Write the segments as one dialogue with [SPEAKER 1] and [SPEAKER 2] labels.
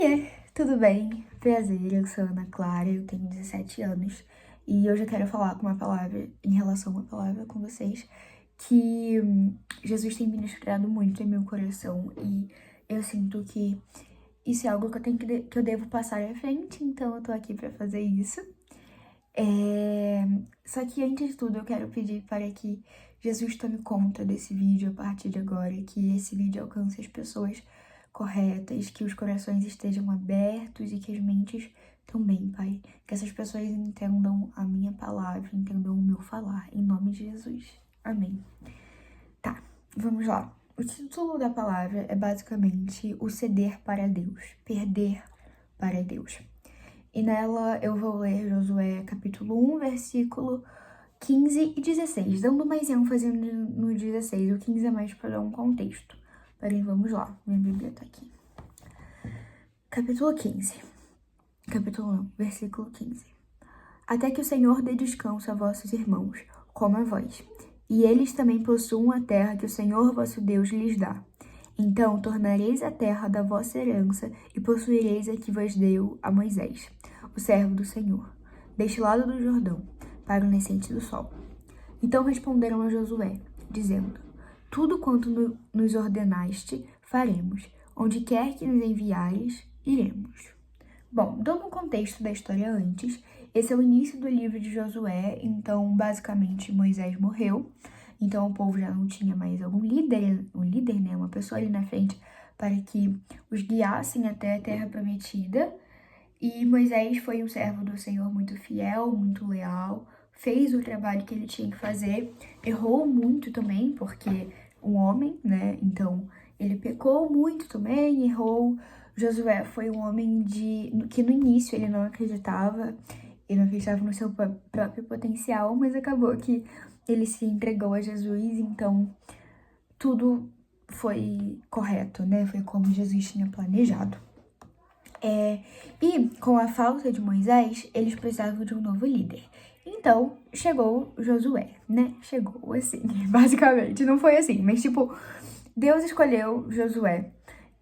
[SPEAKER 1] Oiê, tudo bem? Prazer, eu sou Ana Clara, eu tenho 17 anos e hoje eu quero falar com uma palavra, em relação a uma palavra com vocês, que Jesus tem ministrado muito em meu coração e eu sinto que isso é algo que eu devo passar à frente, então eu tô aqui pra fazer isso. Só que antes de tudo eu quero pedir para que Jesus tome conta desse vídeo a partir de agora, que esse vídeo alcance as pessoas corretas, que os corações estejam abertos e que as mentes também, Pai. Que essas pessoas entendam a minha palavra, entendam o meu falar, em nome de Jesus. Amém. Tá, vamos lá. O título da palavra é basicamente o ceder para Deus, perder para Deus. E nela eu vou ler Josué capítulo 1, versículo 15 e 16, dando mais ênfase no 16, o 15 é mais para dar um contexto. Porém, vamos lá, minha Bíblia tá aqui. Versículo 15. Até que o Senhor dê descanso a vossos irmãos, como a vós, e eles também possuam a terra que o Senhor vosso Deus lhes dá. Então tornareis a terra da vossa herança e possuireis a que vos deu a Moisés, o servo do Senhor, deste lado do Jordão, para o nascente do sol. Então responderam a Josué, dizendo: tudo quanto nos ordenaste, faremos. Onde quer que nos enviares, iremos. Bom, dando um contexto da história antes, esse é o início do livro de Josué, então basicamente Moisés morreu, então o povo já não tinha mais um líder, né, uma pessoa ali na frente para que os guiassem até a terra prometida, e Moisés foi um servo do Senhor muito fiel, muito leal, fez o trabalho que ele tinha que fazer, errou muito também, porque um homem, né, então ele pecou muito também, errou. Josué foi um homem que no início ele não acreditava no seu próprio potencial, mas acabou que ele se entregou a Jesus, então tudo foi correto, né? Foi como Jesus tinha planejado. E com a falta de Moisés, eles precisavam de um novo líder. Então, chegou Josué, né? Chegou assim, basicamente. Não foi assim, mas tipo, Deus escolheu Josué.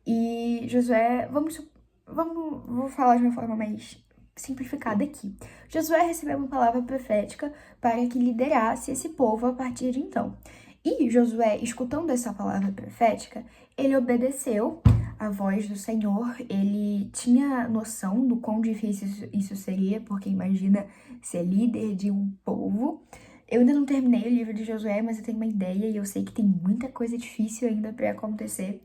[SPEAKER 1] E Josué, vou falar de uma forma mais simplificada aqui. Josué recebeu uma palavra profética para que liderasse esse povo a partir de então. E Josué, escutando essa palavra profética, ele obedeceu a voz do Senhor, ele tinha noção do quão difícil isso seria, porque imagina ser líder de um povo. Eu ainda não terminei o livro de Josué, mas eu tenho uma ideia e eu sei que tem muita coisa difícil ainda para acontecer.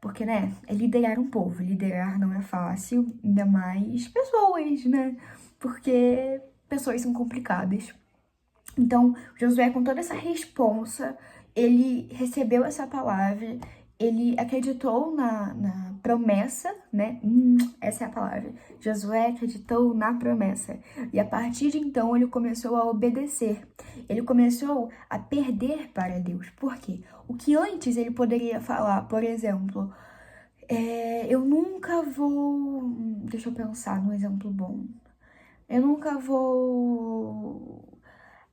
[SPEAKER 1] Porque, né, é liderar um povo. Liderar não é fácil, ainda mais pessoas, né? Porque pessoas são complicadas. Então, Josué, com toda essa responsa, ele recebeu essa palavra, ele acreditou na promessa, né? Essa é a palavra. Josué acreditou na promessa. E a partir de então, ele começou a obedecer. Ele começou a perder para Deus. Por quê? O que antes ele poderia falar, por exemplo, eu nunca vou... Deixa eu pensar num exemplo bom. Eu nunca vou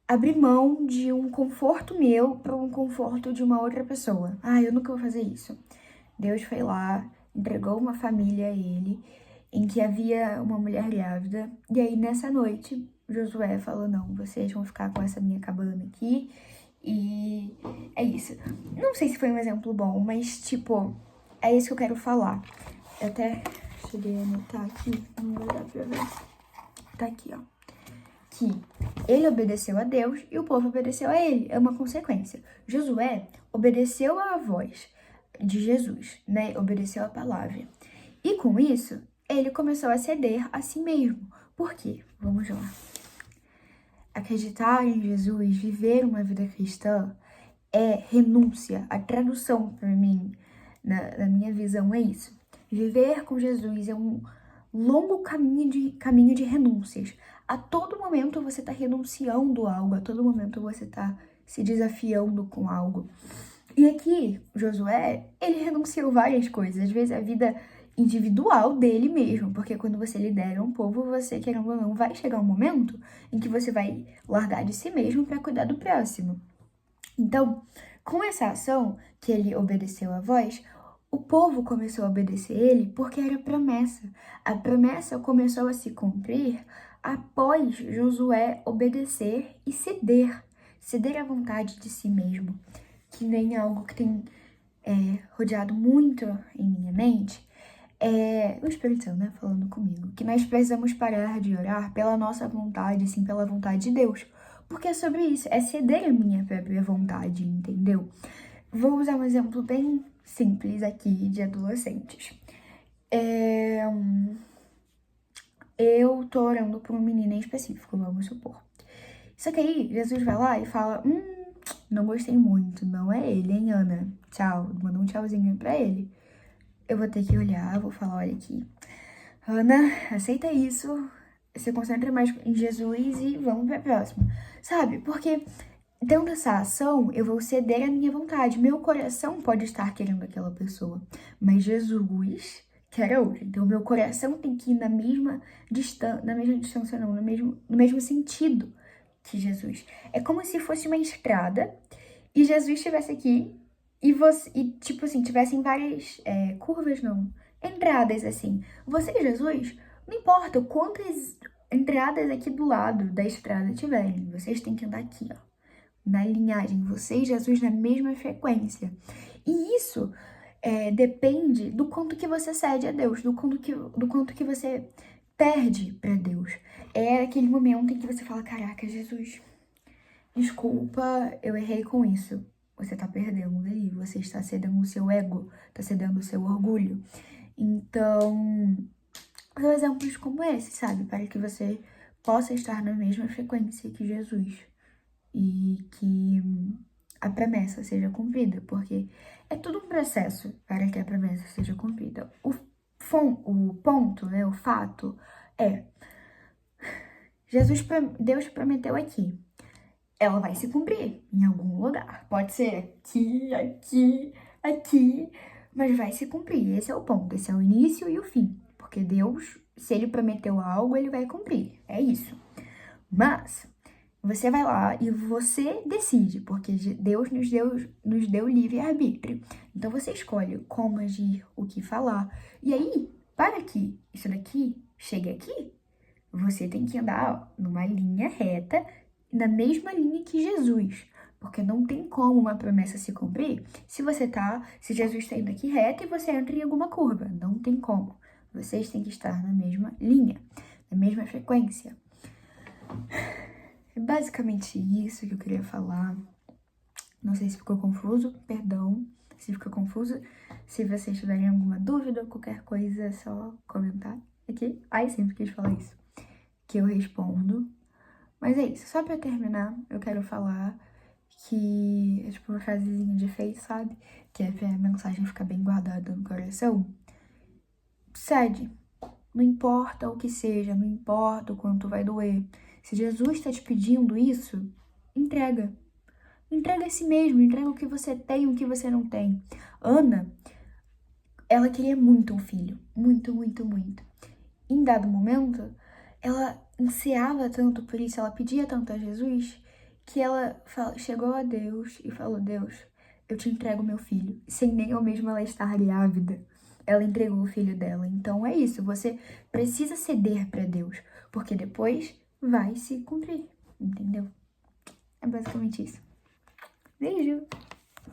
[SPEAKER 1] abrir mão de um conforto meu para um conforto de uma outra pessoa. Eu nunca vou fazer isso. Deus foi lá, entregou uma família a ele, em que havia uma mulher grávida. E aí, nessa noite, Josué falou, não, vocês vão ficar com essa minha cabana aqui. E é isso. Não sei se foi um exemplo bom, mas, tipo, é isso que eu quero falar. Eu até cheguei a anotar aqui, não vai dar pra ver. Tá aqui, ó. Que ele obedeceu a Deus e o povo obedeceu a ele. É uma consequência. Josué obedeceu à voz de Jesus, né? Obedeceu a palavra. E com isso, ele começou a ceder a si mesmo. Por quê? Vamos lá. Acreditar em Jesus, viver uma vida cristã, é renúncia. A tradução para mim, na minha visão, é isso. Viver com Jesus é um longo caminho de renúncias. A todo momento você está renunciando a algo, a todo momento você está se desafiando com algo. E aqui, Josué, ele renunciou várias coisas, às vezes a vida individual dele mesmo, porque quando você lidera um povo, você, querendo ou não, vai chegar um momento em que você vai largar de si mesmo para cuidar do próximo. Então, com essa ação que ele obedeceu à voz, o povo começou a obedecer ele porque era promessa. A promessa começou a se cumprir após Josué obedecer e ceder. Ceder à vontade de si mesmo, que nem algo que tem rodeado muito em minha mente. O Espírito Santo, né, falando comigo, que nós precisamos parar de orar pela nossa vontade, sim, pela vontade de Deus. Porque é sobre isso, é ceder a minha própria vontade, entendeu? Vou usar um exemplo bem simples aqui de adolescentes. Eu tô orando por um menino em específico, vamos supor. Só que aí, Jesus vai lá e fala, não gostei muito, não é ele, hein, Ana? Tchau, manda um tchauzinho pra ele. Eu vou ter que olhar, vou falar, olha aqui, Ana, aceita isso, se concentra mais em Jesus e vamos pra próxima. Sabe, porque tendo essa ação, eu vou ceder a minha vontade. Meu coração pode estar querendo aquela pessoa, mas Jesus quer outra. Então, meu coração tem que ir na mesma distância, não, no mesmo sentido que Jesus. É como se fosse uma estrada e Jesus estivesse aqui e tipo assim, tivessem várias curvas, não, entradas, assim. Você e Jesus, não importa quantas entradas aqui do lado da estrada tiverem, vocês têm que andar aqui, ó, na linhagem, você e Jesus na mesma frequência. E isso depende do quanto que você cede a Deus, do quanto que você perde para Deus. É aquele momento em que você fala, caraca, Jesus, desculpa, eu errei com isso. Você tá perdendo aí, você está cedendo o seu ego, tá cedendo o seu orgulho. Então, são exemplos como esse, sabe? Para que você possa estar na mesma frequência que Jesus e que a promessa seja cumprida, porque é tudo um processo para que a promessa seja cumprida. O ponto, né, o fato é, Deus prometeu aqui, ela vai se cumprir em algum lugar. Pode ser aqui, mas vai se cumprir. Esse é o ponto, esse é o início e o fim. Porque Deus, se ele prometeu algo, ele vai cumprir. É isso. Mas você vai lá e você decide, porque Deus nos deu livre-arbítrio. Então você escolhe como agir, o que falar. E aí, para que isso daqui chegue aqui, você tem que andar numa linha reta, na mesma linha que Jesus. Porque não tem como uma promessa se cumprir se Jesus está indo aqui reto e você entra em alguma curva. Não tem como. Vocês têm que estar na mesma linha, na mesma frequência. É basicamente isso que eu queria falar. Não sei se ficou confuso, perdão se ficou confuso. Se vocês tiverem alguma dúvida ou qualquer coisa, é só comentar aqui. Ai, sempre quis falar isso, que eu respondo. Mas é isso, só pra terminar, eu quero falar que é tipo uma frasezinha de efeito, sabe? Que é pra mensagem ficar bem guardada no coração. Cede. Não importa o que seja, não importa o quanto vai doer. Se Jesus está te pedindo isso, entrega. Entrega a si mesmo, entrega o que você tem e o que você não tem. Ana, ela queria muito um filho. Muito, muito, muito. Em dado momento, ela ansiava tanto por isso, ela pedia tanto a Jesus, que ela chegou a Deus e falou, Deus, eu te entrego meu filho. Sem nem ao mesmo ela estar grávida, ela entregou o filho dela. Então é isso, você precisa ceder para Deus, porque depois vai se cumprir, entendeu? É basicamente isso. Beijo!